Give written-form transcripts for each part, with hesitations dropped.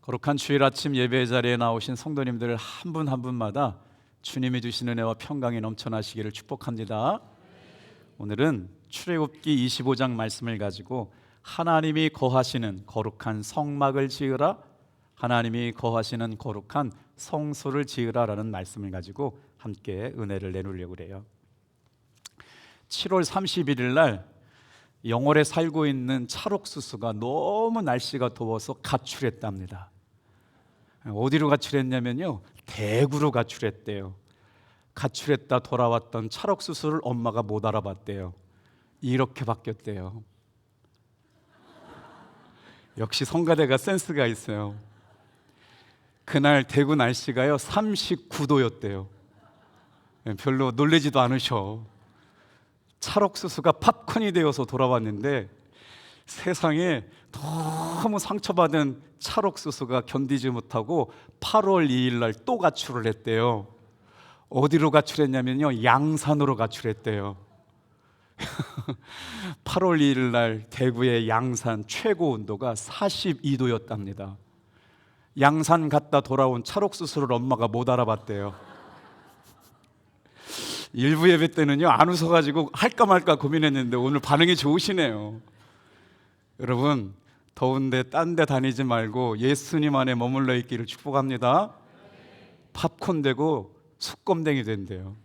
거룩한 주일 아침 예배 자리에 나오신 성도님들 한 분 한 분마다 주님이 주시는 은혜와 평강이 넘쳐나시기를 축복합니다. 오늘은 출애굽기 25장 말씀을 가지고 하나님이 거하시는 거룩한 성막을 지으라, 하나님이 거하시는 거룩한 성소를 지으라라는 말씀을 가지고 함께 은혜를 나누려고 그래요. 7월 31일 날 영월에 살고 있는 찰옥수수가 너무 날씨가 더워서 가출했답니다. 어디로 가출했냐면요, 대구로 가출했대요. 가출했다 돌아왔던 찰옥수수를 엄마가 못 알아봤대요. 이렇게 바뀌었대요. 역시 성가대가 센스가 있어요. 그날 대구 날씨가요 39도였대요. 별로 놀라지도 않으셔. 찰옥수수가 팝콘이 되어서 돌아왔는데 세상에 너무 상처받은 찰옥수수가 견디지 못하고 8월 2일 날 또 가출을 했대요. 어디로 가출했냐면요, 양산으로 가출했대요. 8월 2일 날 대구의 양산 최고 온도가 42도였답니다. 양산 갔다 돌아온 찰옥수수를 엄마가 못 알아봤대요. 일부 예배 때는요 안 웃어가지고 할까 말까 고민했는데 오늘 반응이 좋으시네요. 여러분, 더운데 딴 데 다니지 말고 예수님 안에 머물러 있기를 축복합니다. 팝콘 되고 숯검댕이 된대요.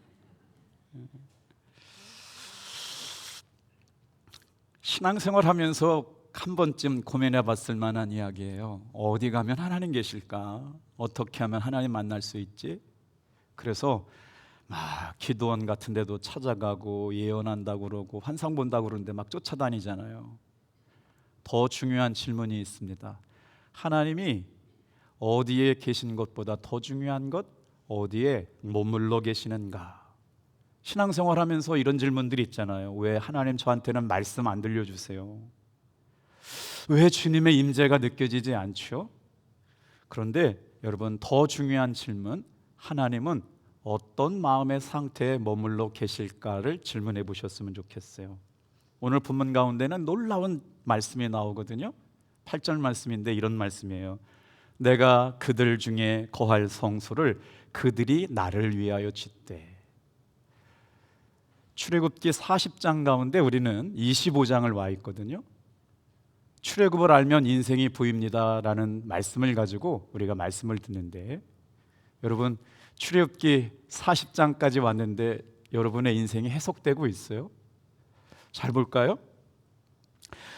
신앙생활 하면서 한 번쯤 고민해 봤을 만한 이야기예요. 어디 가면 하나님 계실까? 어떻게 하면 하나님 만날 수 있지? 그래서 막 기도원 같은 데도 찾아가고 예언한다고 그러고 환상 본다고 그러는데 막 쫓아다니잖아요. 더 중요한 질문이 있습니다. 하나님이 어디에 계신 것보다 더 중요한 것, 어디에 머물러 계시는가? 신앙생활 하면서 이런 질문들이 있잖아요. 왜 하나님 저한테는 말씀 안 들려주세요? 왜 주님의 임재가 느껴지지 않죠? 그런데 여러분, 더 중요한 질문, 하나님은 어떤 마음의 상태에 머물러 계실까를 질문해 보셨으면 좋겠어요. 오늘 본문 가운데는 놀라운 말씀이 나오거든요. 8절 말씀인데 이런 말씀이에요. 내가 그들 중에 거할 성소를 그들이 나를 위하여 짓되. 출애굽기 40장 가운데 우리는 25장을 와 있거든요. 출애굽을 알면 인생이 보입니다라는 말씀을 가지고 우리가 말씀을 듣는데, 여러분, 출애굽기 40장까지 왔는데 여러분의 인생이 해석되고 있어요? 잘 볼까요?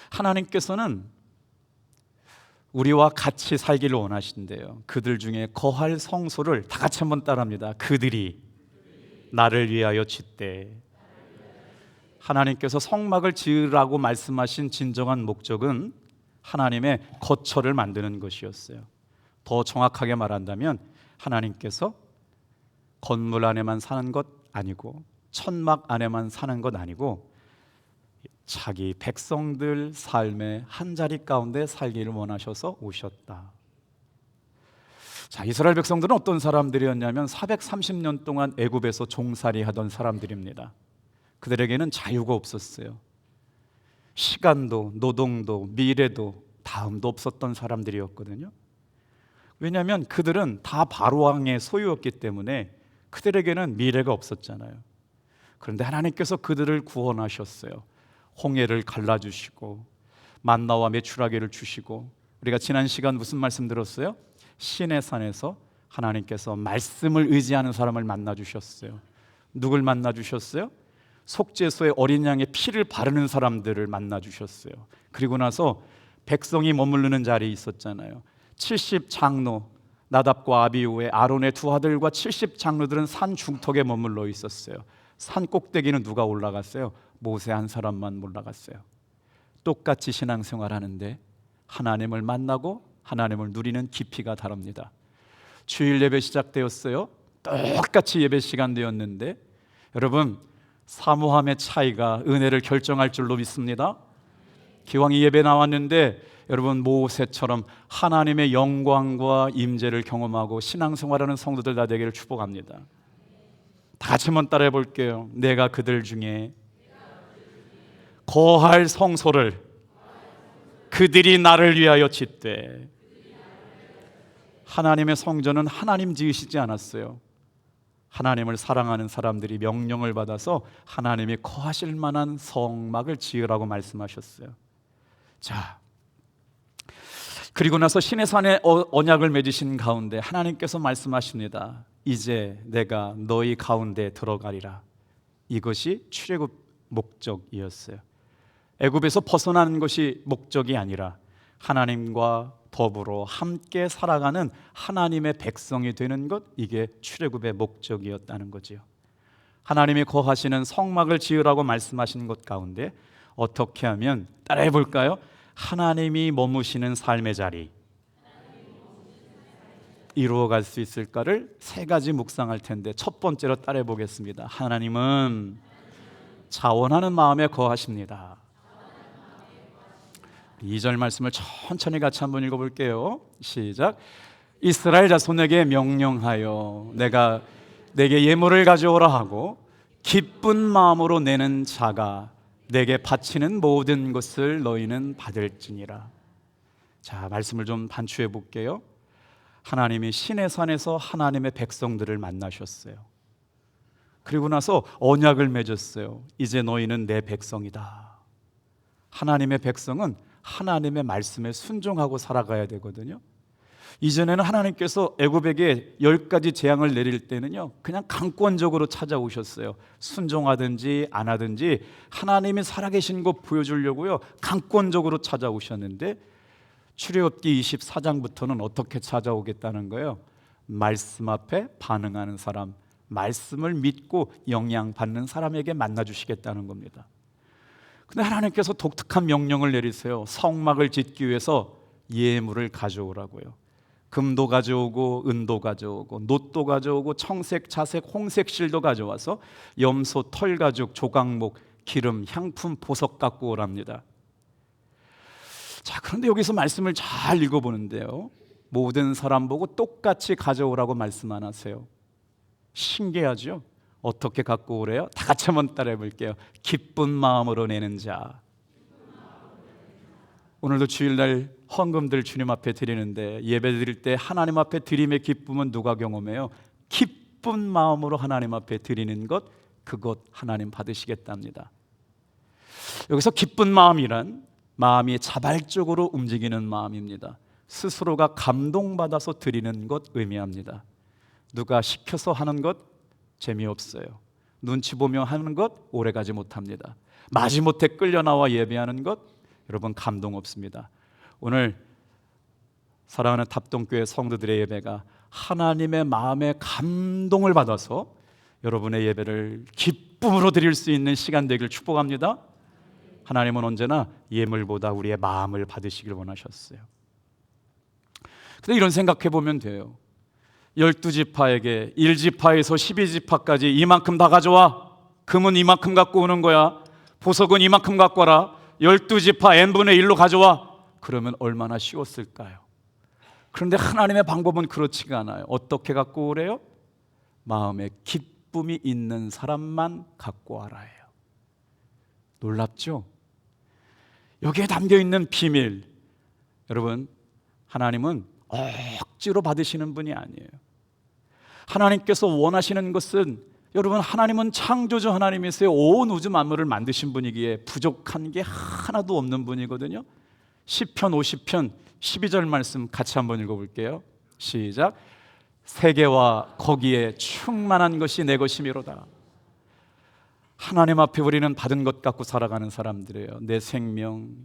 하나님께서는 우리와 같이 살기를 원하신대요. 그들 중에 거할 성소를 다 같이 한번 따라합니다. 그들이 나를 위하여 짓되. 하나님께서 성막을 지으라고 말씀하신 진정한 목적은 하나님의 거처를 만드는 것이었어요. 더 정확하게 말한다면 하나님께서 건물 안에만 사는 것 아니고 천막 안에만 사는 것 아니고 자기 백성들 삶의 한자리 가운데 살기를 원하셔서 오셨다. 자, 이스라엘 백성들은 어떤 사람들이었냐면 430년 동안 애굽에서 종살이 하던 사람들입니다. 그들에게는 자유가 없었어요. 시간도, 노동도, 미래도, 다음도 없었던 사람들이었거든요. 왜냐하면 그들은 다 바로왕의 소유였기 때문에 그들에게는 미래가 없었잖아요. 그런데 하나님께서 그들을 구원하셨어요. 홍해를 갈라주시고 만나와 메추라기를 주시고, 우리가 지난 시간 무슨 말씀 들었어요? 시내산에서 하나님께서 말씀을 의지하는 사람을 만나주셨어요. 누굴 만나주셨어요? 속죄소에 어린 양의 피를 바르는 사람들을 만나주셨어요. 그리고 나서 백성이 머무르는 자리에 있었잖아요. 70장로 나답과 아비후의 아론의 두 아들과 70장로들은 산 중턱에 머물러 있었어요. 산 꼭대기는 누가 올라갔어요? 모세 한 사람만 올라갔어요. 똑같이 신앙생활 하는데 하나님을 만나고 하나님을 누리는 깊이가 다릅니다. 주일 예배 시작되었어요. 똑같이 예배 시간 되었는데 여러분, 사모함의 차이가 은혜를 결정할 줄로 믿습니다. 기왕 이 예배 나왔는데 여러분, 모세처럼 하나님의 영광과 임재를 경험하고 신앙생활하는 성도들 다 되기를 축복합니다. 다 같이 한번 따라해 볼게요. 내가 그들 중에 거할 성소를 그들이 나를 위하여 짓되. 하나님의 성전은 하나님 지으시지 않았어요. 하나님을 사랑하는 사람들이 명령을 받아서 하나님이 거하실 만한 성막을 지으라고 말씀하셨어요. 자, 그리고 나서 시내산에 언약을 맺으신 가운데 하나님께서 말씀하십니다. 이제 내가 너희 가운데 들어가리라. 이것이 출애굽 목적이었어요. 애굽에서 벗어나는 것이 목적이 아니라 하나님과 더불어 함께 살아가는 하나님의 백성이 되는 것, 이게 출애굽의 목적이었다는 거지요. 하나님이 거하시는 성막을 지으라고 말씀하신 것 가운데 어떻게 하면, 따라해 볼까요? 하나님이 머무시는 삶의 자리 이루어갈 수 있을까를 세 가지 묵상할 텐데, 첫 번째로 따라해 보겠습니다. 하나님은 자원하는 마음에 거하십니다. 2절 말씀을 천천히 같이 한번 읽어볼게요. 시작. 이스라엘 자손에게 명령하여 내게 예물을 가져오라 하고 기쁜 마음으로 내는 자가 내게 바치는 모든 것을 너희는 받을지니라. 자, 말씀을 좀 반추해 볼게요. 하나님이 시내산에서 하나님의 백성들을 만나셨어요. 그리고 나서 언약을 맺었어요. 이제 너희는 내 백성이다. 하나님의 백성은 하나님의 말씀에 순종하고 살아가야 되거든요. 이전에는 하나님께서 애굽에게 10가지 재앙을 내릴 때는요, 그냥 강권적으로 찾아오셨어요. 순종하든지 안 하든지 하나님이 살아계신 것 보여주려고요, 강권적으로 찾아오셨는데 출애굽기 24장부터는 어떻게 찾아오겠다는 거예요? 말씀 앞에 반응하는 사람, 말씀을 믿고 영향받는 사람에게 만나주시겠다는 겁니다. 근데 하나님께서 독특한 명령을 내리세요. 성막을 짓기 위해서 예물을 가져오라고요. 금도 가져오고 은도 가져오고 놋도 가져오고 청색, 자색, 홍색 실도 가져와서 염소, 털가죽, 조각목, 기름, 향품, 보석 갖고 오랍니다. 자, 그런데 여기서 말씀을 잘 읽어보는데요, 모든 사람 보고 똑같이 가져오라고 말씀 안 하세요. 신기하죠? 어떻게 갖고 오래요? 다 같이 한번 따라해 볼게요. 기쁜 마음으로 내는 자. 오늘도 주일날 헌금들 주님 앞에 드리는데, 예배 드릴 때 하나님 앞에 드림의 기쁨은 누가 경험해요? 기쁜 마음으로 하나님 앞에 드리는 것, 그것 하나님 받으시겠답니다. 여기서 기쁜 마음이란 마음이 자발적으로 움직이는 마음입니다. 스스로가 감동받아서 드리는 것 의미합니다. 누가 시켜서 하는 것 재미없어요. 눈치 보며 하는 것 오래가지 못합니다. 마지못해 끌려나와 예배하는 것, 여러분 감동 없습니다. 오늘 사랑하는 답동교회 성도들의 예배가 하나님의 마음에 감동을 받아서 여러분의 예배를 기쁨으로 드릴 수 있는 시간 되길 축복합니다. 하나님은 언제나 예물보다 우리의 마음을 받으시길 원하셨어요. 근데 이런 생각해 보면 돼요. 12지파에게 1지파에서 12지파까지 이만큼 다 가져와. 금은 이만큼 갖고 오는 거야. 보석은 이만큼 갖고 와라. 12지파 n분의 1로 가져와. 그러면 얼마나 쉬웠을까요? 그런데 하나님의 방법은 그렇지가 않아요. 어떻게 갖고 오래요? 마음에 기쁨이 있는 사람만 갖고 와라예요. 놀랍죠? 여기에 담겨있는 비밀, 여러분, 하나님은 억지로 받으시는 분이 아니에요. 하나님께서 원하시는 것은, 여러분, 하나님은 창조주 하나님이세요. 온 우주 만물을 만드신 분이기에 부족한 게 하나도 없는 분이거든요. 시편 50편 12절 말씀 같이 한번 읽어볼게요. 시작. 세계와 거기에 충만한 것이 내 것이미로다. 하나님 앞에 우리는 받은 것 갖고 살아가는 사람들이에요. 내 생명,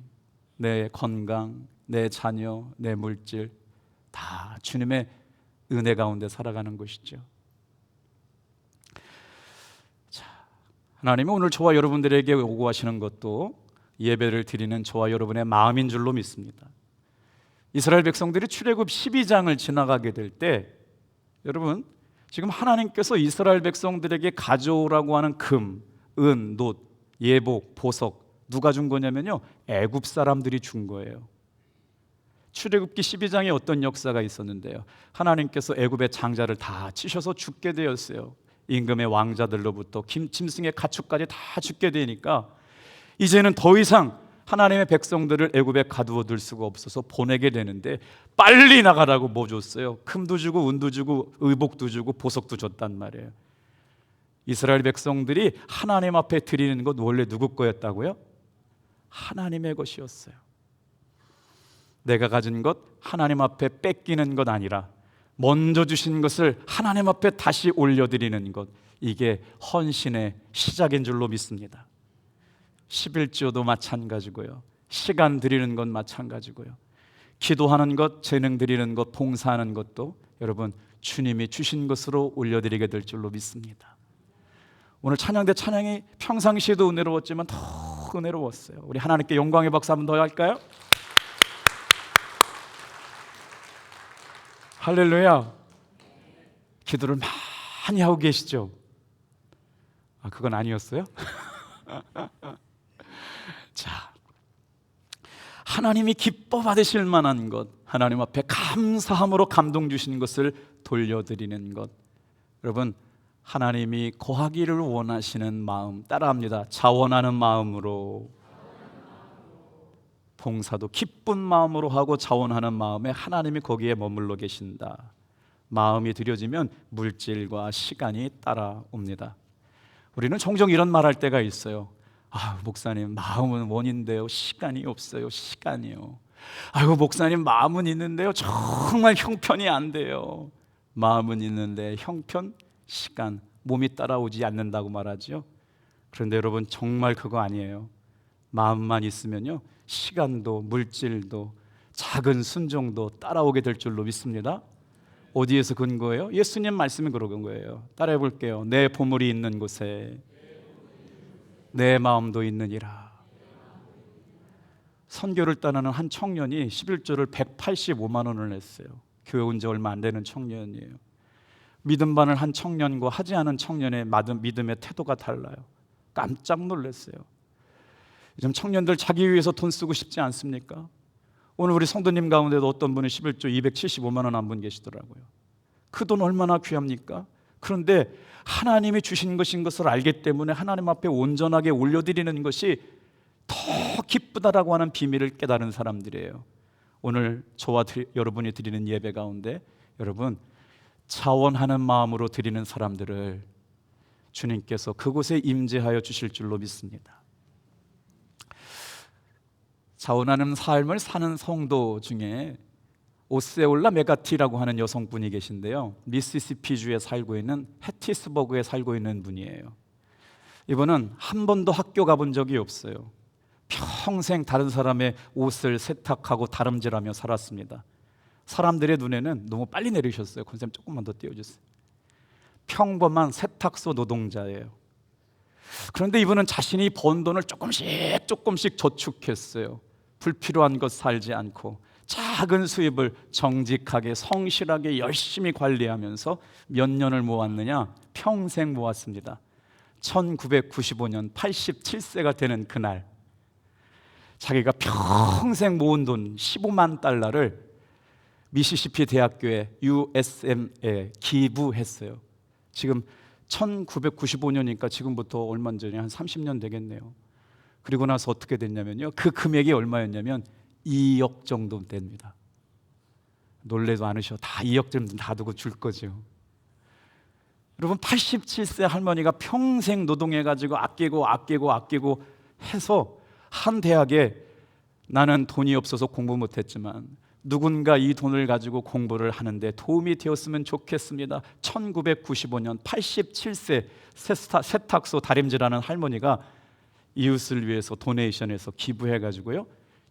내 건강, 내 자녀, 내 물질 다 주님의 은혜 가운데 살아가는 것이죠. 자, 하나님은 오늘 저와 여러분들에게 요구하시는 것도 예배를 드리는 저와 여러분의 마음인 줄로 믿습니다. 이스라엘 백성들이 출애굽 12장을 지나가게 될 때, 여러분, 지금 하나님께서 이스라엘 백성들에게 가져오라고 하는 금, 은, 놋, 예복, 보석 누가 준 거냐면요, 애굽 사람들이 준 거예요. 출애굽기 12장에 어떤 역사가 있었는데요, 하나님께서 애굽의 장자를 다 치셔서 죽게 되었어요. 임금의 왕자들로부터 짐승의 가축까지 다 죽게 되니까 이제는 더 이상 하나님의 백성들을 애굽에 가두어 둘 수가 없어서 보내게 되는데 빨리 나가라고 뭐 줬어요? 금도 주고 은도 주고 의복도 주고 보석도 줬단 말이에요. 이스라엘 백성들이 하나님 앞에 드리는 것 원래 누구 거였다고요? 하나님의 것이었어요. 내가 가진 것 하나님 앞에 뺏기는 것 아니라 먼저 주신 것을 하나님 앞에 다시 올려드리는 것, 이게 헌신의 시작인 줄로 믿습니다. 11조도 마찬가지고요, 시간 드리는 것 마찬가지고요, 기도하는 것, 재능 드리는 것, 봉사하는 것도 여러분 주님이 주신 것으로 올려드리게 될 줄로 믿습니다. 오늘 찬양대 찬양이 평상시에도 은혜로웠지만 더 은혜로웠어요. 우리 하나님께 영광의 박수 한번 더 할까요? 할렐루야. 기도를 많이 하고 계시죠? 그건 아니었어요? 자, 하나님이 기뻐 받으실 만한 것, 하나님 앞에 감사함으로 감동 주시는 것을 돌려드리는 것, 여러분 하나님이 거하기를 원하시는 마음 따라합니다. 자원하는 마음으로, 봉사도 기쁜 마음으로 하고 자원하는 마음에 하나님이 거기에 머물러 계신다. 마음이 들여지면 물질과 시간이 따라옵니다. 우리는 종종 이런 말할 때가 있어요. 목사님 마음은 원인데요 시간이 없어요. 시간이요. 목사님 마음은 있는데요 정말 형편이 안 돼요. 마음은 있는데 형편, 시간, 몸이 따라오지 않는다고 말하죠. 그런데 여러분 정말 그거 아니에요. 마음만 있으면요 시간도 물질도 작은 순종도 따라오게 될 줄로 믿습니다. 어디에서 근거예요? 예수님 말씀이 그런 거예요. 따라해 볼게요. 내 보물이 있는 곳에 내 마음도 있느니라. 선교를 떠나는 한 청년이 11조를 185만 원을 냈어요. 교회 온 지 얼마 안 되는 청년이에요. 믿음반을 한 청년과 하지 않은 청년의 믿음의 태도가 달라요. 깜짝 놀랐어요. 요즘 청년들 자기 위해서 돈 쓰고 싶지 않습니까? 오늘 우리 성도님 가운데도 어떤 분이 11조 275만 원 한 분 계시더라고요. 그 돈 얼마나 귀합니까? 그런데 하나님이 주신 것인 것을 알기 때문에 하나님 앞에 온전하게 올려드리는 것이 더 기쁘다라고 하는 비밀을 깨달은 사람들이에요. 오늘 저와 여러분이 드리는 예배 가운데 여러분 자원하는 마음으로 드리는 사람들을 주님께서 그곳에 임재하여 주실 줄로 믿습니다. 자원하는 삶을 사는 성도 중에 오세올라 메가티라고 하는 여성분이 계신데요, 미시시피주에 살고 있는 해티스버그에 살고 있는 분이에요. 이분은 한 번도 학교 가본 적이 없어요. 평생 다른 사람의 옷을 세탁하고 다름질하며 살았습니다. 사람들의 눈에는 너무 빨리 내리셨어요. 권쌤 조금만 더 띄워주세요. 평범한 세탁소 노동자예요. 그런데 이분은 자신이 번 돈을 조금씩 저축했어요. 불필요한 것 살지 않고 작은 수입을 정직하게 성실하게 열심히 관리하면서 몇 년을 모았느냐? 평생 모았습니다. 1995년 87세가 되는 그날 자기가 평생 모은 돈 15만 달러를 미시시피 대학교에 USM에 기부했어요. 지금 1995년이니까 지금부터 얼마 전에 한 30년 되겠네요. 그리고 나서 어떻게 됐냐면요, 그 금액이 얼마였냐면 2억 정도 됩니다. 놀래도 않으셔. 다 2억 정도 다 두고 줄 거죠. 여러분 87세 할머니가 평생 노동해가지고 아끼고 해서 한 대학에 나는 돈이 없어서 공부 못했지만 누군가 이 돈을 가지고 공부를 하는데 도움이 되었으면 좋겠습니다. 1995년 87세 세탁소 다림질하는 할머니가 이웃을 위해서 도네이션해서 기부해가지고요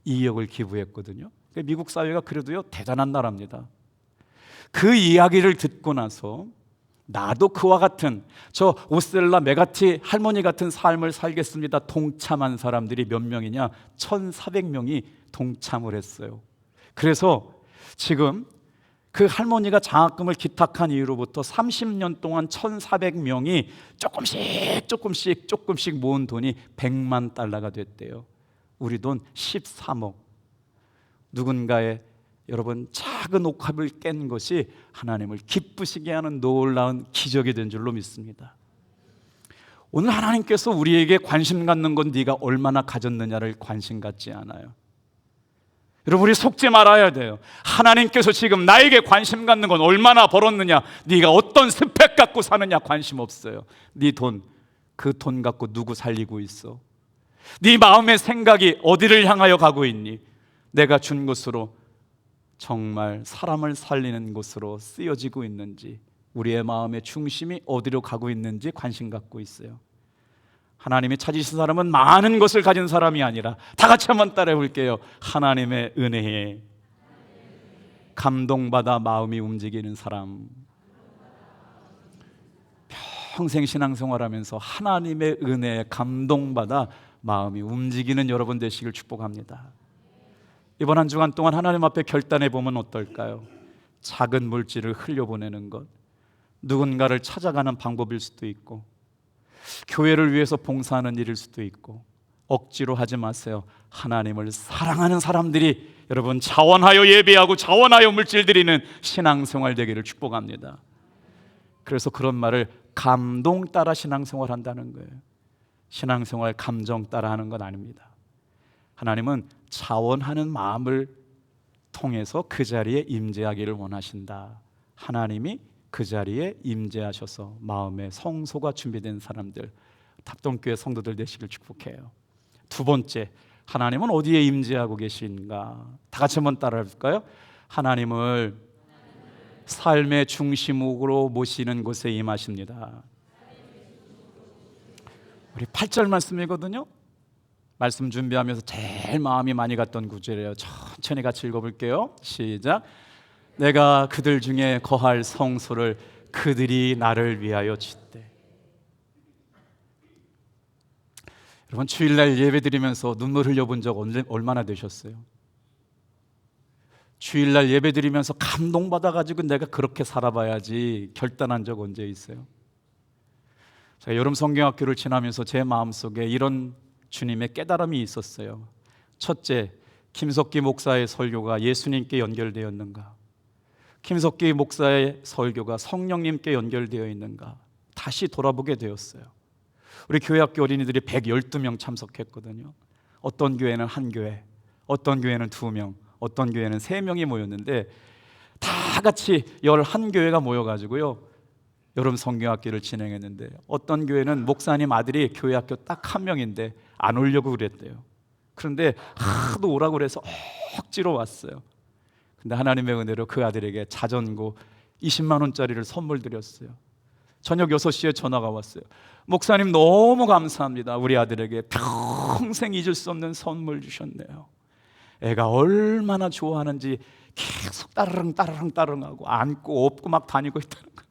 2억을 기부했거든요. 미국 사회가 그래도요 대단한 나라입니다. 그 이야기를 듣고 나서 나도 그와 같은 저 오셀라 메가티 할머니 같은 삶을 살겠습니다. 동참한 사람들이 몇 명이냐? 1,400명이 동참을 했어요. 그래서 지금 그 할머니가 장학금을 기탁한 이후로부터 30년 동안 1,400명이 조금씩 모은 돈이 100만 달러가 됐대요. 우리 돈 13억. 누군가의 여러분 작은 옥합을 깬 것이 하나님을 기쁘시게 하는 놀라운 기적이 된 줄로 믿습니다. 오늘 하나님께서 우리에게 관심 갖는 건 네가 얼마나 가졌느냐를 관심 갖지 않아요. 여러분, 우리 속지 말아야 돼요. 하나님께서 지금 나에게 관심 갖는 건 얼마나 벌었느냐, 네가 어떤 스펙 갖고 사느냐 관심 없어요. 네 돈, 그 돈 갖고 누구 살리고 있어? 네 마음의 생각이 어디를 향하여 가고 있니? 내가 준 것으로 정말 사람을 살리는 곳으로 쓰여지고 있는지, 우리의 마음의 중심이 어디로 가고 있는지 관심 갖고 있어요. 하나님이 찾으신 사람은 많은 것을 가진 사람이 아니라, 다 같이 한번 따라해 볼게요. 하나님의 은혜에 감동받아 마음이 움직이는 사람. 평생 신앙생활하면서 하나님의 은혜에 감동받아 마음이 움직이는 여러분 되시길 축복합니다. 이번 한 주간 동안 하나님 앞에 결단해 보면 어떨까요? 작은 물질을 흘려보내는 것, 누군가를 찾아가는 방법일 수도 있고, 교회를 위해서 봉사하는 일일 수도 있고, 억지로 하지 마세요. 하나님을 사랑하는 사람들이 여러분 자원하여 예배하고 자원하여 물질 드리는 신앙생활 되기를 축복합니다. 그래서 그런 말을 감동 따라 신앙생활 한다는 거예요. 신앙생활 감정 따라 하는 건 아닙니다. 하나님은 자원하는 마음을 통해서 그 자리에 임재하기를 원하신다. 하나님이 그 자리에 임재하셔서 마음의 성소가 준비된 사람들, 탑동교회 성도들 되시길 축복해요. 두 번째, 하나님은 어디에 임재하고 계신가? 다 같이 한번 따라해 볼까요? 하나님을 삶의 중심으로 모시는 곳에 임하십니다. 우리 8절 말씀이거든요. 말씀 준비하면서 제일 마음이 많이 갔던 구절이에요. 천천히 같이 읽어볼게요. 시작. 내가 그들 중에 거할 성소를 그들이 나를 위하여 짓되. 여러분, 주일날 예배 드리면서 눈물 흘려본 적 얼마나 되셨어요? 주일날 예배 드리면서 감동받아가지고 내가 그렇게 살아봐야지 결단한 적 언제 있어요? 제가 여름 성경학교를 지나면서 제 마음속에 이런 주님의 깨달음이 있었어요. 첫째, 김석기 목사의 설교가 예수님께 연결되었는가? 김석기 목사의 설교가 성령님께 연결되어 있는가? 다시 돌아보게 되었어요. 우리 교회학교 어린이들이 112명 참석했거든요. 어떤 교회는 한 교회, 어떤 교회는 2명, 어떤 교회는 3명이 모였는데 다 같이 11교회가 모여가지고요, 여름 성경학기를 진행했는데, 어떤 교회는 목사님 아들이 교회학교 딱 1명인데 안 오려고 그랬대요. 그런데 하도 오라고 그래서 억지로 왔어요. 근데 하나님의 은혜로 그 아들에게 자전거 20만 원짜리를 선물 드렸어요. 저녁 6시에 전화가 왔어요. 목사님 너무 감사합니다. 우리 아들에게 평생 잊을 수 없는 선물 주셨네요. 애가 얼마나 좋아하는지 계속 따르릉 하고 안고 업고 막 다니고 있다는 거예요.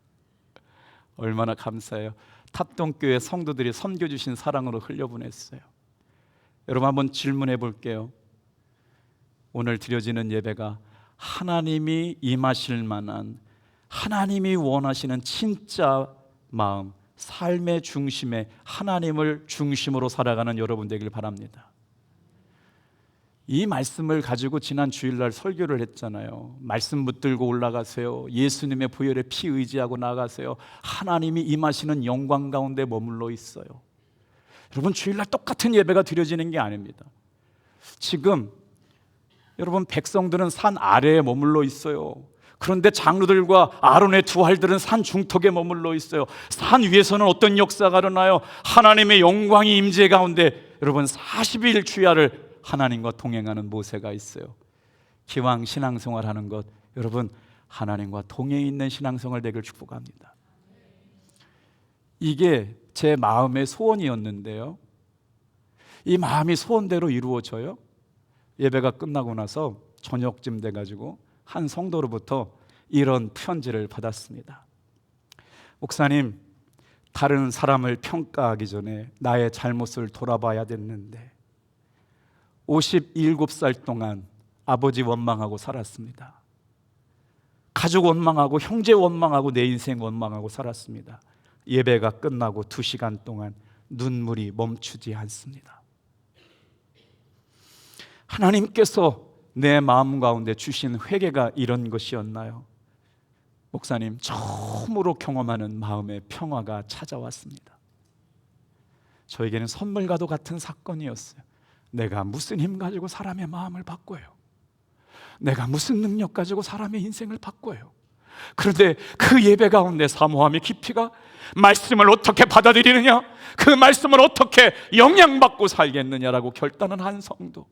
얼마나 감사해요. 탑동교회 성도들이 섬겨주신 사랑으로 흘려보냈어요. 여러분, 한번 질문해 볼게요. 오늘 드려지는 예배가 하나님이 임하실 만한, 하나님이 원하시는 진짜 마음, 삶의 중심에 하나님을 중심으로 살아가는 여러분 되길 바랍니다. 이 말씀을 가지고 지난 주일날 설교를 했잖아요. 말씀 붙들고 올라가세요. 예수님의 보혈의 피 의지하고 나가세요. 하나님이 임하시는 영광 가운데 머물러 있어요. 여러분, 주일날 똑같은 예배가 드려지는 게 아닙니다. 지금 여러분, 백성들은 산 아래에 머물러 있어요. 그런데 장로들과 아론의 두 알들은 산 중턱에 머물러 있어요. 산 위에서는 어떤 역사가 일어나요? 하나님의 영광이 임재 가운데 여러분 40일 주야를 하나님과 동행하는 모세가 있어요. 기왕 신앙생활하는 것, 여러분 하나님과 동행에 있는 신앙생활 되길 축복합니다. 이게 제 마음의 소원이었는데요, 이 마음이 소원대로 이루어져요. 예배가 끝나고 나서 저녁쯤 돼가지고 한 성도로부터 이런 편지를 받았습니다. 목사님, 다른 사람을 평가하기 전에 나의 잘못을 돌아봐야 됐는데 57살 동안 아버지 원망하고 살았습니다. 가족 원망하고 형제 원망하고 내 인생 원망하고 살았습니다. 예배가 끝나고 2시간 동안 눈물이 멈추지 않습니다. 하나님께서 내 마음 가운데 주신 회개가 이런 것이었나요? 목사님, 처음으로 경험하는 마음의 평화가 찾아왔습니다. 저에게는 선물과도 같은 사건이었어요. 내가 무슨 힘 가지고 사람의 마음을 바꿔요? 내가 무슨 능력 가지고 사람의 인생을 바꿔요? 그런데 그 예배 가운데 사모함의 깊이가 말씀을 어떻게 받아들이느냐, 그 말씀을 어떻게 영향받고 살겠느냐라고 결단한 한 성도,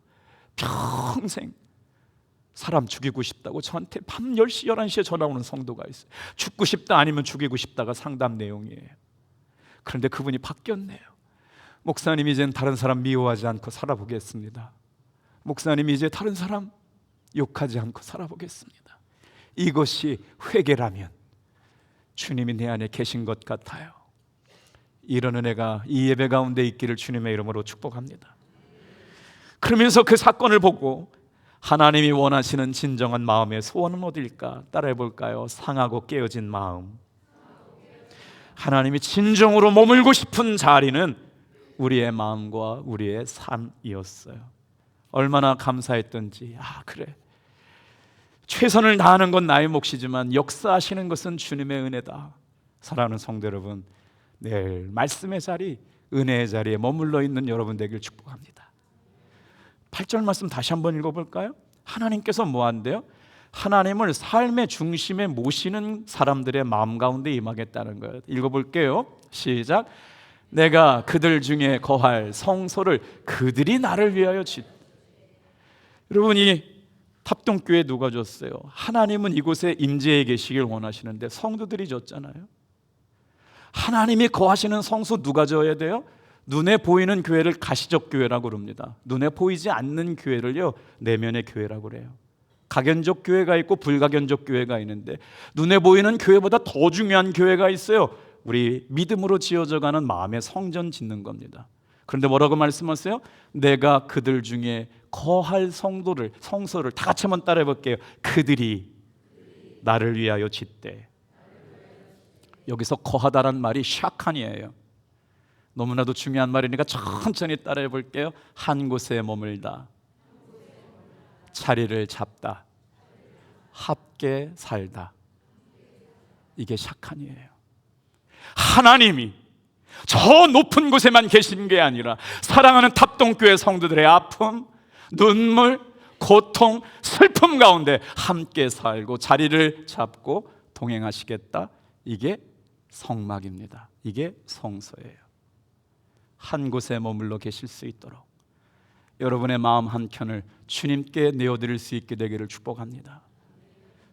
평생 사람 죽이고 싶다고 저한테 밤 10시, 11시에 전화 오는 성도가 있어요. 죽고 싶다 아니면 죽이고 싶다가 상담 내용이에요. 그런데 그분이 바뀌었네요. 목사님, 이젠 다른 사람 미워하지 않고 살아보겠습니다. 목사님, 이제 다른 사람 욕하지 않고 살아보겠습니다. 이것이 회개라면 주님이 내 안에 계신 것 같아요. 이런 은혜가 이 예배 가운데 있기를 주님의 이름으로 축복합니다. 그러면서 그 사건을 보고 하나님이 원하시는 진정한 마음의 소원은 어딜까? 따라해 볼까요? 상하고 깨어진 마음. 하나님이 진정으로 머물고 싶은 자리는 우리의 마음과 우리의 삶이었어요. 얼마나 감사했던지. 그래, 최선을 다하는 건 나의 몫이지만 역사하시는 것은 주님의 은혜다. 사랑하는 성도 여러분, 내일 말씀의 자리, 은혜의 자리에 머물러 있는 여러분 되길 축복합니다. 8절 말씀 다시 한번 읽어볼까요? 하나님께서 뭐 한대요? 하나님을 삶의 중심에 모시는 사람들의 마음 가운데 임하겠다는 거예요. 읽어볼게요. 시작. 내가 그들 중에 거할 성소를 그들이 나를 위하여 짓. 여러분, 이 탑동교회 누가 줬어요? 하나님은 이곳에 임재해 계시길 원하시는데 성도들이 줬잖아요. 하나님이 거하시는 성소 누가 져야 돼요? 눈에 보이는 교회를 가시적 교회라고 그럽니다. 눈에 보이지 않는 교회를요, 내면의 교회라고 그래요. 각연적 교회가 있고 불가견적 교회가 있는데 눈에 보이는 교회보다 더 중요한 교회가 있어요. 우리 믿음으로 지어져가는 마음의 성전 짓는 겁니다. 그런데 뭐라고 말씀하세요? 내가 그들 중에 거할 성소를 다 같이 한번 따라해 볼게요. 그들이 나를 위하여 짓되. 여기서 거하다란 말이 샤칸이에요. 너무나도 중요한 말이니까 천천히 따라해 볼게요. 한 곳에 머물다, 자리를 잡다, 함께 살다. 이게 샤칸이에요. 하나님이 저 높은 곳에만 계신 게 아니라 사랑하는 탑동교회 성도들의 아픔, 눈물, 고통, 슬픔 가운데 함께 살고 자리를 잡고 동행하시겠다. 이게 성막입니다. 이게 성소예요. 한 곳에 머물러 계실 수 있도록 여러분의 마음 한켠을 주님께 내어드릴 수 있게 되기를 축복합니다.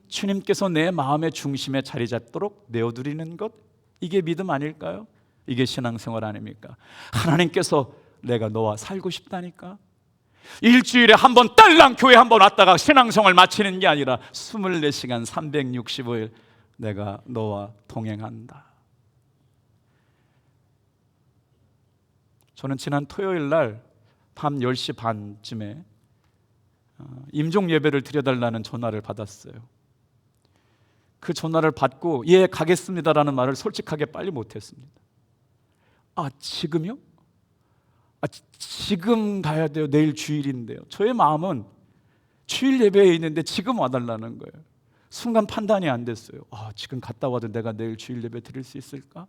주님께서 내 마음의 중심에 자리 잡도록 내어드리는 것, 이게 믿음 아닐까요? 이게 신앙생활 아닙니까? 하나님께서 내가 너와 살고 싶다니까. 일주일에 한 번 딸랑 교회 한 번 왔다가 신앙생활 마치는 게 아니라 24시간 365일 내가 너와 동행한다. 저는 지난 토요일 날 밤 10시 반쯤에 임종 예배를 드려달라는 전화를 받았어요. 그 전화를 받고 예 가겠습니다라는 말을 솔직하게 빨리 못했습니다. 지금요? 지금 가야 돼요. 내일 주일인데요. 저의 마음은 주일 예배에 있는데 지금 와달라는 거예요. 순간 판단이 안 됐어요. 지금 갔다 와도 내가 내일 주일 예배 드릴 수 있을까?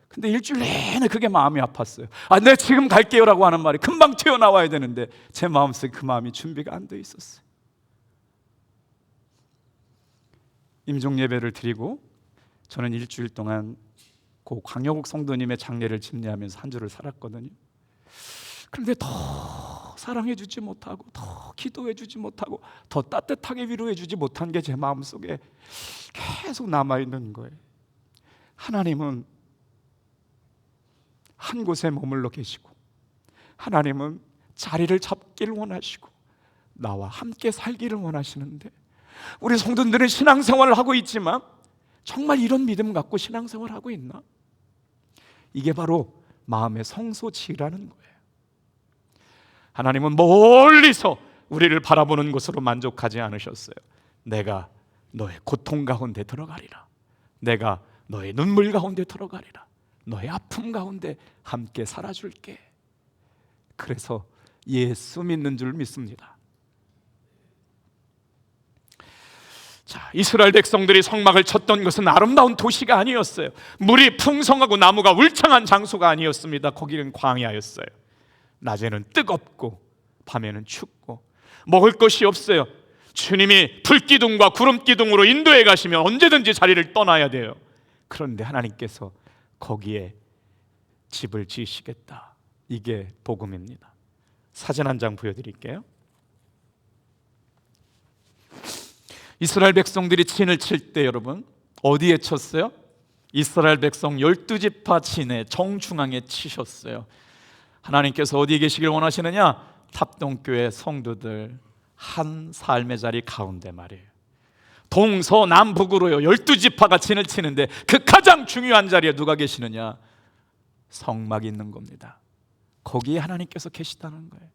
근데 일주일 내내 그게 마음이 아팠어요. 네 지금 갈게요 라고 하는 말이 금방 튀어나와야 되는데 제 마음속에 그 마음이 준비가 안 돼 있었어요. 임종 예배를 드리고 저는 일주일 동안 그 광여국 성도님의 장례를 집례하면서 한 주를 살았거든요. 그런데 더 사랑해주지 못하고 더 기도해주지 못하고 더 따뜻하게 위로해주지 못한 게 제 마음속에 계속 남아있는 거예요. 하나님은 한 곳에 머물러 계시고 하나님은 자리를 잡기를 원하시고 나와 함께 살기를 원하시는데 우리 성도들은 신앙생활을 하고 있지만 정말 이런 믿음 갖고 신앙생활을 하고 있나? 이게 바로 마음의 성소지라는 거예요. 하나님은 멀리서 우리를 바라보는 것으로 만족하지 않으셨어요. 내가 너의 고통 가운데 들어가리라. 내가 너의 눈물 가운데 들어가리라. 너의 아픔 가운데 함께 살아줄게. 그래서 예수 믿는 줄 믿습니다. 자, 이스라엘 백성들이 성막을 쳤던 것은 아름다운 도시가 아니었어요. 물이 풍성하고 나무가 울창한 장소가 아니었습니다. 거기는 광야였어요. 낮에는 뜨겁고 밤에는 춥고 먹을 것이 없어요. 주님이 불기둥과 구름기둥으로 인도해 가시면 언제든지 자리를 떠나야 돼요. 그런데 하나님께서 거기에 집을 지으시겠다. 이게 복음입니다. 사진 한 장 보여드릴게요. 이스라엘 백성들이 진을 칠 때 여러분 어디에 쳤어요? 이스라엘 백성 12지파 진의 정중앙에 치셨어요. 하나님께서 어디에 계시길 원하시느냐? 탑동교회 성도들 한 삶의 자리 가운데 말이에요. 동서남북으로요 12지파가 진을 치는데 그 가장 중요한 자리에 누가 계시느냐? 성막이 있는 겁니다. 거기에 하나님께서 계시다는 거예요.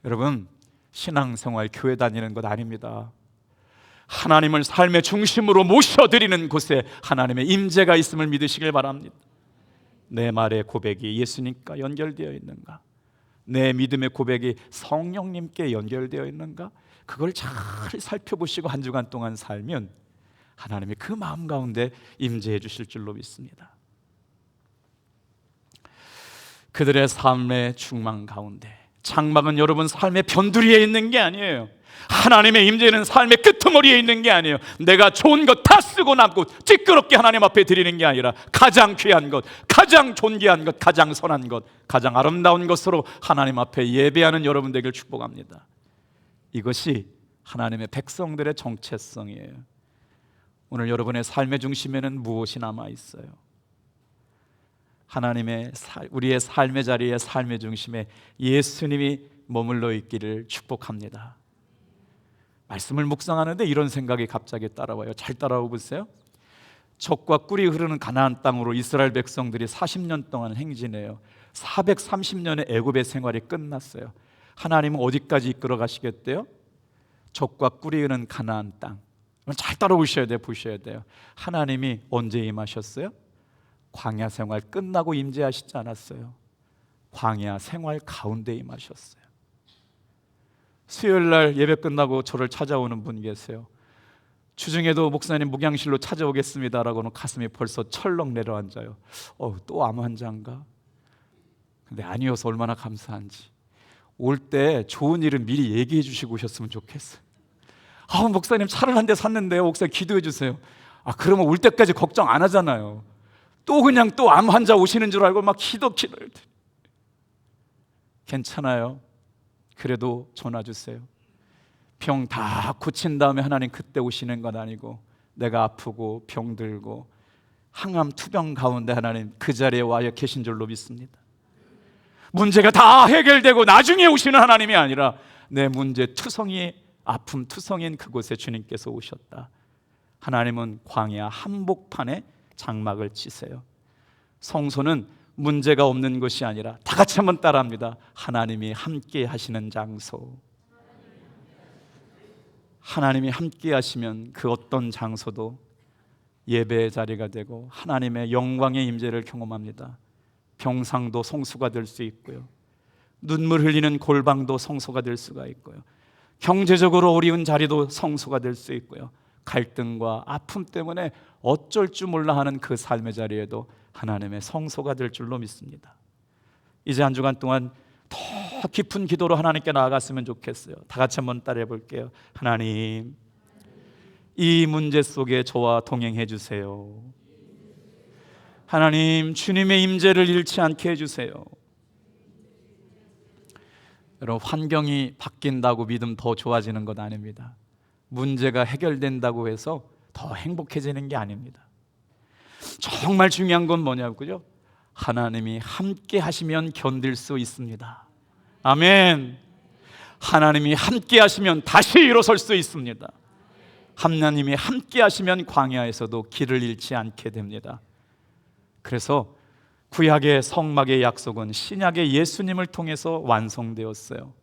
여러분, 신앙생활 교회 다니는 것 아닙니다. 하나님을 삶의 중심으로 모셔드리는 곳에 하나님의 임재가 있음을 믿으시길 바랍니다. 내 말의 고백이 예수님과 연결되어 있는가? 내 믿음의 고백이 성령님께 연결되어 있는가? 그걸 잘 살펴보시고 한 주간 동안 살면 하나님이 그 마음 가운데 임재해 주실 줄로 믿습니다. 그들의 삶의 중망 가운데 장막은 여러분 삶의 변두리에 있는 게 아니에요. 하나님의 임재는 삶의 끄트머리에 있는 게 아니에요. 내가 좋은 것 다 쓰고 남고 찌끄럽게 하나님 앞에 드리는 게 아니라 가장 귀한 것, 가장 존귀한 것, 가장 선한 것, 가장 아름다운 것으로 하나님 앞에 예배하는 여러분 되길 축복합니다. 이것이 하나님의 백성들의 정체성이에요. 오늘 여러분의 삶의 중심에는 무엇이 남아 있어요? 우리의 삶의 자리에 삶의 중심에 예수님이 머물러 있기를 축복합니다. 말씀을 묵상하는데 이런 생각이 갑자기 따라와요. 잘 따라와 보세요. 젖과 꿀이 흐르는 가나안 땅으로 이스라엘 백성들이 40년 동안 행진해요. 430년의 애굽의 생활이 끝났어요. 하나님은 어디까지 이끌어 가시겠대요? 젖과 꿀이 흐르는 가나안 땅. 잘 따라오셔야 돼요. 보셔야 돼요. 하나님이 언제 임하셨어요? 광야 생활 끝나고 임재하시지 않았어요. 광야 생활 가운데 임하셨어요. 수요일날 예배 끝나고 저를 찾아오는 분 계세요. 주중에도 목사님 목양실로 찾아오겠습니다라고는 가슴이 벌써 철렁 내려앉아요. 또 암 환자인가? 근데 아니어서 얼마나 감사한지. 올 때 좋은 일은 미리 얘기해 주시고 오셨으면 좋겠어요. 목사님 차를 한 대 샀는데요. 목사님 기도해 주세요. 그러면 올 때까지 걱정 안 하잖아요. 또 그냥 또 암 환자 오시는 줄 알고 막 기도를. 괜찮아요. 그래도 전화 주세요. 병 다 고친 다음에 하나님 그때 오시는 건 아니고 내가 아프고 병들고 항암 투병 가운데 하나님 그 자리에 와 계신 줄로 믿습니다. 문제가 다 해결되고 나중에 오시는 하나님이 아니라 내 문제 투성이 아픔 투성인 그곳에 주님께서 오셨다. 하나님은 광야 한복판에 장막을 치세요. 성소는 문제가 없는 것이 아니라 다 같이 한번 따라합니다. 하나님이 함께 하시는 장소. 하나님이 함께 하시면 그 어떤 장소도 예배의 자리가 되고 하나님의 영광의 임재를 경험합니다. 병상도 성소가 될 수 있고요. 눈물 흘리는 골방도 성소가 될 수가 있고요. 경제적으로 어려운 자리도 성소가 될 수 있고요. 갈등과 아픔 때문에 어쩔 줄 몰라 하는 그 삶의 자리에도 하나님의 성소가 될 줄로 믿습니다. 이제 한 주간 동안 더 깊은 기도로 하나님께 나아갔으면 좋겠어요. 다 같이 한번 따라해 볼게요. 하나님, 이 문제 속에 저와 동행해 주세요. 하나님, 주님의 임재를 잃지 않게 해주세요. 여러분, 환경이 바뀐다고 믿음 더 좋아지는 것 아닙니다. 문제가 해결된다고 해서 더 행복해지는 게 아닙니다. 정말 중요한 건 뭐냐고요? 하나님이 함께 하시면 견딜 수 있습니다. 아멘. 하나님이 함께 하시면 다시 일어설 수 있습니다. 하나님이 함께 하시면 광야에서도 길을 잃지 않게 됩니다. 그래서 구약의 성막의 약속은 신약의 예수님을 통해서 완성되었어요.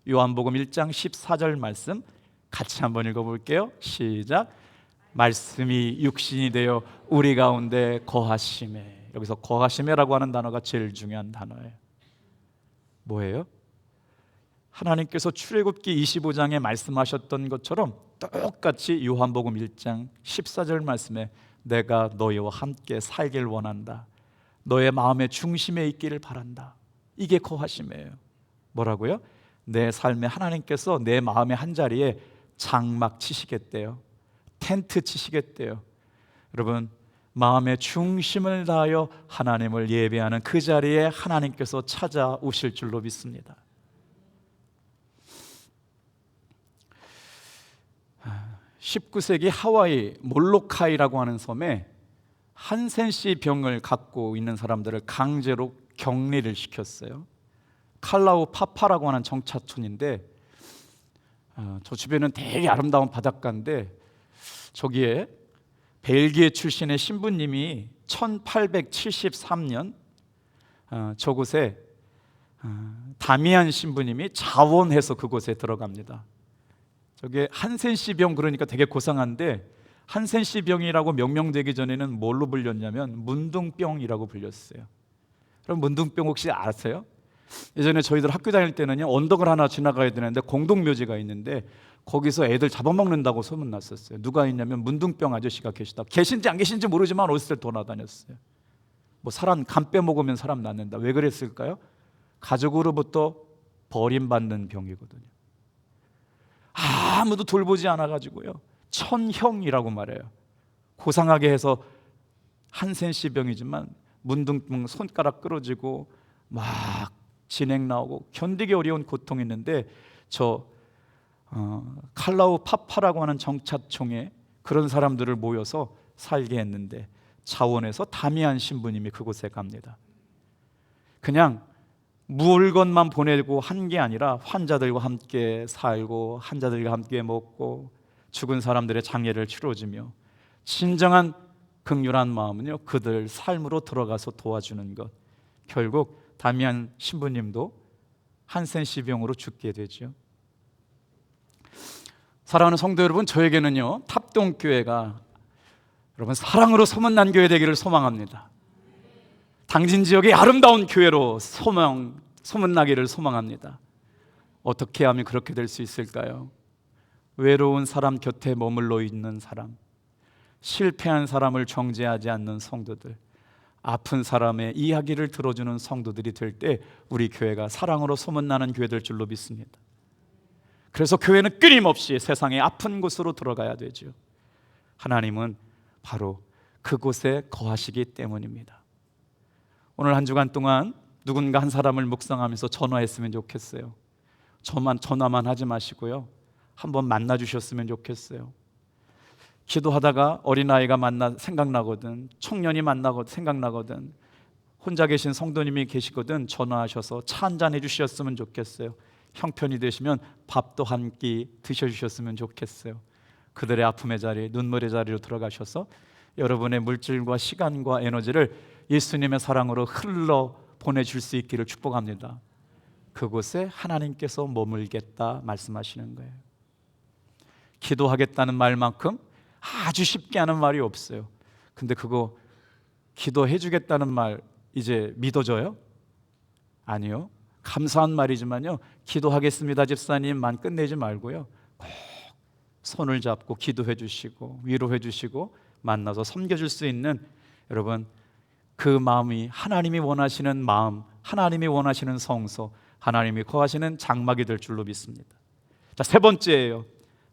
요한복음 1장 14절 말씀 같이 한번 읽어볼게요. 시작. 말씀이 육신이 되어 우리 가운데 거하시매. 여기서 거하시매라고 하는 단어가 제일 중요한 단어예요. 뭐예요? 하나님께서 출애굽기 25장에 말씀하셨던 것처럼 똑같이 요한복음 1장 14절 말씀에 내가 너희와 함께 살길 원한다, 너의 마음의 중심에 있기를 바란다. 이게 거하심이에요. 뭐라고요? 내 삶에 하나님께서 내 마음의 한자리에 장막 치시겠대요. 텐트 치시겠대요. 여러분, 마음의 중심을 다하여 하나님을 예배하는 그 자리에 하나님께서 찾아오실 줄로 믿습니다. 19세기 하와이 몰로카이라고 하는 섬에 한센시 병을 갖고 있는 사람들을 강제로 격리를 시켰어요. 칼라우 파파라고 하는 정착촌인데, 저 주변은 되게 아름다운 바닷가인데 저기에 벨기에 출신의 신부님이 1873년 저곳에 다미안 신부님이 자원해서 그곳에 들어갑니다. 저게 한센시병, 그러니까 되게 고상한데 한센시병이라고 명명되기 전에는 뭘로 불렸냐면 문둥병이라고 불렸어요. 그럼 문둥병 혹시 아세요? 예전에 저희들 학교 다닐 때는요, 언덕을 하나 지나가야 되는데 공동묘지가 있는데 거기서 애들 잡아먹는다고 소문났었어요. 누가 있냐면 문둥병 아저씨가 계시다. 계신지 안 계신지 모르지만 어렸을 때 돌아다녔어요. 뭐 사람 간 빼먹으면 사람 낳는다. 왜 그랬을까요? 가족으로부터 버림받는 병이거든요. 아무도 돌보지 않아가지고요, 천형이라고 말해요. 고상하게 해서 한센시병이지만 문둥병 손가락 끊어지고 막 진행 나오고 견디기 어려운 고통이 있는데 저 칼라우 파파라고 하는 정착촌에 그런 사람들을 모여서 살게 했는데 자원에서 다미안 신부님이 그곳에 갑니다. 그냥 물건만 보내고 한 게 아니라 환자들과 함께 살고 환자들과 함께 먹고 죽은 사람들의 장례를 치러주며 진정한 긍휼한 마음은요, 그들 삶으로 들어가서 도와주는 것. 결국 다미안 신부님도 한센시병으로 죽게 되죠. 사랑하는 성도 여러분, 저에게는요, 탑동교회가 여러분 사랑으로 소문난 교회 되기를 소망합니다. 당진 지역의 아름다운 교회로 소문나기를 소망합니다. 어떻게 하면 그렇게 될 수 있을까요? 외로운 사람 곁에 머물러 있는 사람, 실패한 사람을 정죄하지 않는 성도들, 아픈 사람의 이야기를 들어주는 성도들이 될 때 우리 교회가 사랑으로 소문나는 교회 될 줄로 믿습니다. 그래서 교회는 끊임없이 세상의 아픈 곳으로 들어가야 되죠. 하나님은 바로 그곳에 거하시기 때문입니다. 오늘 한 주간 동안 누군가 한 사람을 묵상하면서 전화했으면 좋겠어요. 전화만 하지 마시고요, 한번 만나 주셨으면 좋겠어요. 기도하다가 어린아이가 생각나거든, 청년이 생각나거든, 혼자 계신 성도님이 계시거든 전화하셔서 차 한잔 해주셨으면 좋겠어요. 형편이 되시면 밥도 한 끼 드셔주셨으면 좋겠어요. 그들의 아픔의 자리, 눈물의 자리로 들어가셔서 여러분의 물질과 시간과 에너지를 예수님의 사랑으로 흘러 보내줄 수 있기를 축복합니다. 그곳에 하나님께서 머물겠다 말씀하시는 거예요. 기도하겠다는 말만큼 아주 쉽게 하는 말이 없어요. 근데 그거 기도해 주겠다는 말 이제 믿어져요? 아니요. 감사한 말이지만요, 기도하겠습니다 집사님만 끝내지 말고요, 꼭 손을 잡고 기도해 주시고 위로해 주시고 만나서 섬겨줄 수 있는 여러분, 그 마음이 하나님이 원하시는 마음, 하나님이 원하시는 성소, 하나님이 거하시는 장막이 될 줄로 믿습니다. 자, 세 번째예요.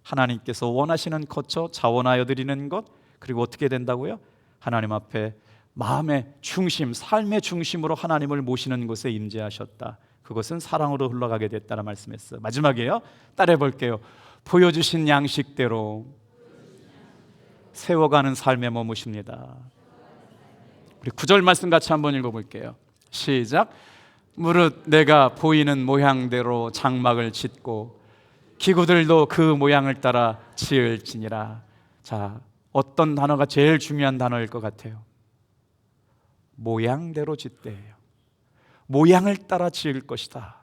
하나님께서 원하시는 거처 자원하여 드리는 것. 그리고 어떻게 된다고요? 하나님 앞에 마음의 중심, 삶의 중심으로 하나님을 모시는 곳에 임재하셨다. 그것은 사랑으로 흘러가게 됐다는 말씀했어요. 마지막이에요. 따라해 볼게요. 보여주신 양식대로 세워가는 삶에 머무십니다. 우리 9절 말씀 같이 한번 읽어볼게요. 시작. 무릇 내가 보이는 모양대로 장막을 짓고 기구들도 그 모양을 따라 지을지니라. 자, 어떤 단어가 제일 중요한 단어일 것 같아요? 모양대로 짓대요. 모양을 따라 지을 것이다.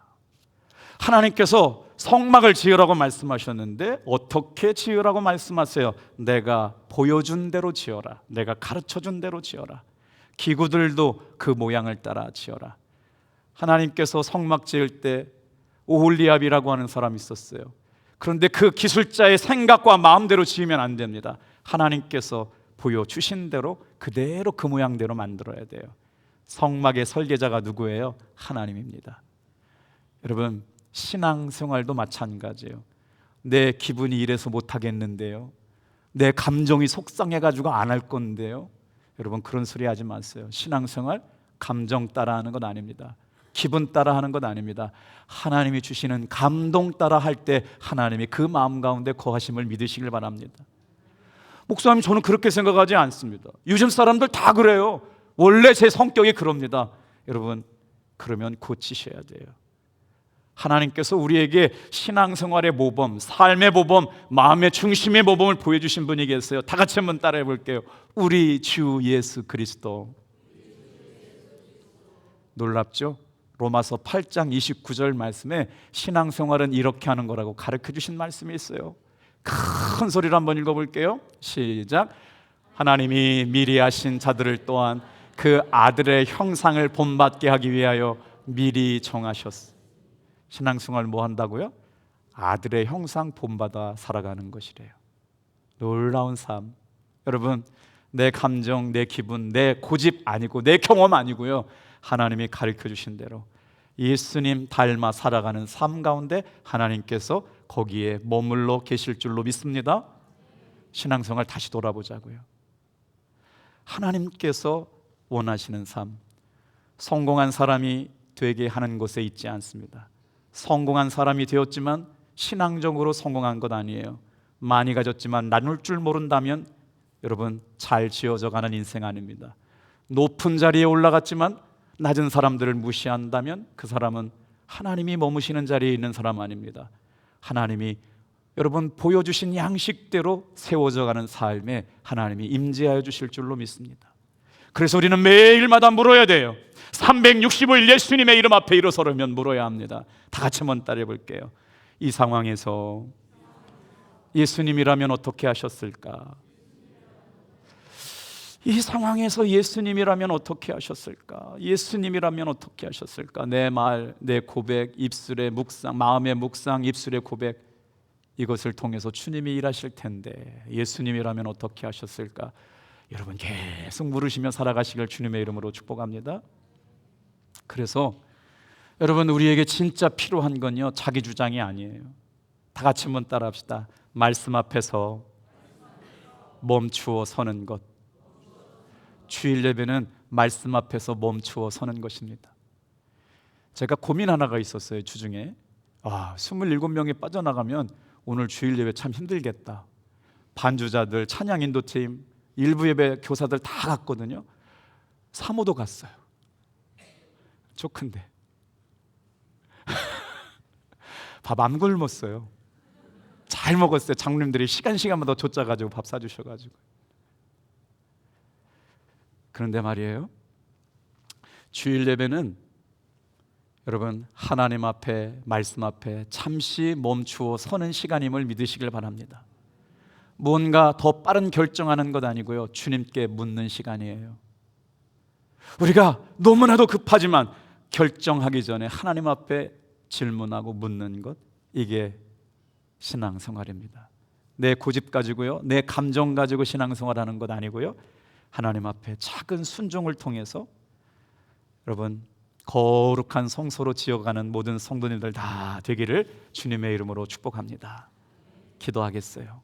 하나님께서 성막을 지으라고 말씀하셨는데 어떻게 지으라고 말씀하세요? 내가 보여준 대로 지어라. 내가 가르쳐준 대로 지어라. 기구들도 그 모양을 따라 지어라. 하나님께서 성막 지을 때 오홀리압이라고 하는 사람이 있었어요. 그런데 그 기술자의 생각과 마음대로 지으면 안 됩니다. 하나님께서 보여주신 대로 그대로 그 모양대로 만들어야 돼요. 성막의 설계자가 누구예요? 하나님입니다. 여러분, 신앙생활도 마찬가지예요. 내 기분이 이래서 못하겠는데요, 내 감정이 속상해가지고 안 할 건데요. 여러분, 그런 소리 하지 마세요. 신앙생활 감정 따라하는 건 아닙니다. 기분 따라하는 건 아닙니다. 하나님이 주시는 감동 따라 할 때 하나님이 그 마음 가운데 거하심을 믿으시길 바랍니다. 목사님, 저는 그렇게 생각하지 않습니다. 요즘 사람들 다 그래요. 원래 제 성격이 그럽니다. 여러분, 그러면 고치셔야 돼요. 하나님께서 우리에게 신앙생활의 모범, 삶의 모범, 마음의 중심의 모범을 보여주신 분이 계세요. 다 같이 한번 따라해 볼게요. 우리 주 예수 그리스도. 놀랍죠? 로마서 8장 29절 말씀에 신앙생활은 이렇게 하는 거라고 가르쳐 주신 말씀이 있어요. 큰 소리로 한번 읽어볼게요. 시작. 하나님이 미리 하신 자들을 또한 그 아들의 형상을 본받게 하기 위하여 미리 정하셨어. 신앙생활 뭐 한다고요? 아들의 형상 본받아 살아가는 것이래요. 놀라운 삶. 여러분, 내 감정, 내 기분, 내 고집 아니고 내 경험 아니고요, 하나님이 가르쳐 주신 대로 예수님 닮아 살아가는 삶 가운데 하나님께서 거기에 머물러 계실 줄로 믿습니다. 신앙생활 다시 돌아보자고요. 하나님께서 원하시는 삶, 성공한 사람이 되게 하는 곳에 있지 않습니다. 성공한 사람이 되었지만 신앙적으로 성공한 것 아니에요. 많이 가졌지만 나눌 줄 모른다면 여러분, 잘 지어져 가는 인생 아닙니다. 높은 자리에 올라갔지만 낮은 사람들을 무시한다면 그 사람은 하나님이 머무시는 자리에 있는 사람 아닙니다. 하나님이 여러분 보여주신 양식대로 세워져 가는 삶에 하나님이 임재하여 주실 줄로 믿습니다. 그래서 우리는 매일마다 물어야 돼요. 365일 예수님의 이름 앞에 일어서려면 물어야 합니다. 다 같이 한번 따라해 볼게요. 이 상황에서 예수님이라면 어떻게 하셨을까? 이 상황에서 예수님이라면 어떻게 하셨을까? 예수님이라면 어떻게 하셨을까? 내 말, 내 고백, 입술의 묵상, 마음의 묵상, 입술의 고백, 이것을 통해서 주님이 일하실 텐데 예수님이라면 어떻게 하셨을까? 여러분, 계속 물으시며 살아가시길 주님의 이름으로 축복합니다. 그래서 여러분, 우리에게 진짜 필요한 건요, 자기 주장이 아니에요. 다 같이 한번 따라합시다. 말씀 앞에서 멈추어 서는 것. 주일 예배는 말씀 앞에서 멈추어 서는 것입니다. 제가 고민 하나가 있었어요. 주중에 27명이 빠져나가면 오늘 주일 예배 참 힘들겠다. 반주자들, 찬양 인도팀, 일부 예배 교사들 다 갔거든요. 사모도 갔어요. 조큰데 밥 안 굶었어요. 잘 먹었어요. 장로님들이 시간마다 쫓아가지고 밥 사주셔가지고. 그런데 말이에요, 주일 예배는 여러분 하나님 앞에, 말씀 앞에 잠시 멈추어 서는 시간임을 믿으시길 바랍니다. 뭔가 더 빠른 결정하는 것 아니고요, 주님께 묻는 시간이에요. 우리가 너무나도 급하지만 결정하기 전에 하나님 앞에 질문하고 묻는 것, 이게 신앙생활입니다. 내 고집 가지고요, 내 감정 가지고 신앙생활하는 것 아니고요, 하나님 앞에 작은 순종을 통해서 여러분 거룩한 성소로 지어가는 모든 성도님들 다 되기를 주님의 이름으로 축복합니다. 기도하겠어요.